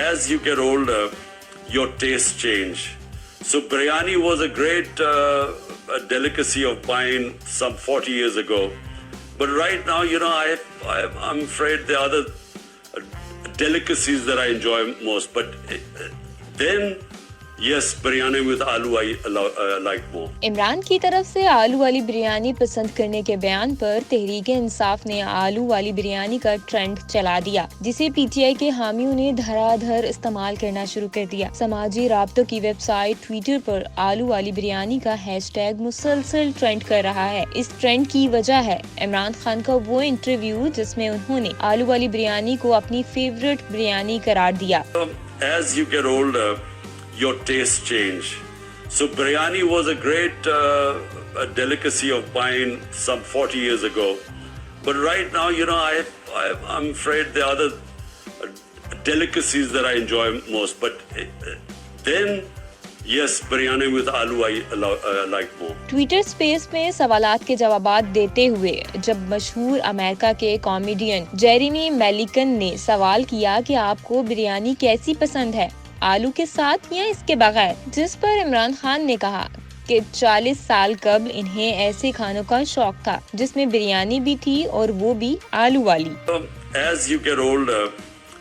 As you get older, your tastes change. So biryani was a great delicacy of mine some 40 years ago. But right now, I'm afraid there are other delicacies that I enjoy most. But then, yes, biryani with aloo I like more. Imran की तरफ से आलू वाली बिरयानी पसंद करने के बयान पर तहरीक इंसाफ ने आलू वाली बिरयानी का ट्रेंड चला दिया, जिसे पीटीआई के हामियों ने धराधर इस्तेमाल करना शुरू कर दिया। समाजी राब्तों की वेबसाइट ट्विटर पर आलू वाली बिरयानी का हैशटैग मुसलसल ट्रेंड कर रहा है। इस ट्रेंड की वजह है इमरान खान का वो इंटरव्यू जिसमें उन्होंने आलू वाली बिरयानी को अपनी फेवरेट बिरयानी करार दिया। As you get older, your tastes change. So biryani was a great delicacy of mine some 40 years ago. But right now, I'm afraid there are other delicacies that I enjoy most. But then, yes, biryani with aloo I like more. Twitter space में सवालात के जवाबात देते हुए जब मशहूर America के comedian Jeremy मेलिकन ने सवाल किया कि आपको बिरयानी कैसी पसंद है, आलू के साथ या इसके बगैर, जिस पर इमरान खान ने कहा कि 40 साल कबल इन्हें ऐसे खानों का शौक था जिसमें बिरयानी भी थी और वो भी आलू वाली। As you get older,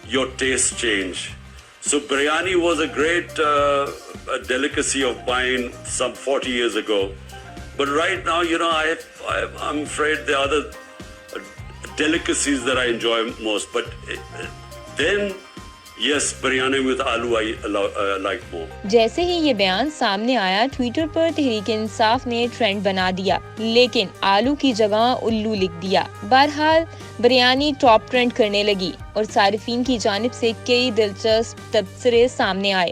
your tastes change. So biryani was a great delicacy of mine some 40 years ago. But right now, I'm afraid there are other delicacies that I enjoy most. But then, yes, biryani with aloo I like more. जैसे ही ये बयान सामने आया, Twitter पर तहरीक इंसाफ ने trend बना दिया, लेकिन आलू की जगह उल्लू लिख दिया। बहरहाल बिरयानी टॉप ट्रेंड करने लगी और सारिफीन की जानिब से कई दिलचस्प तबसरे सामने आए।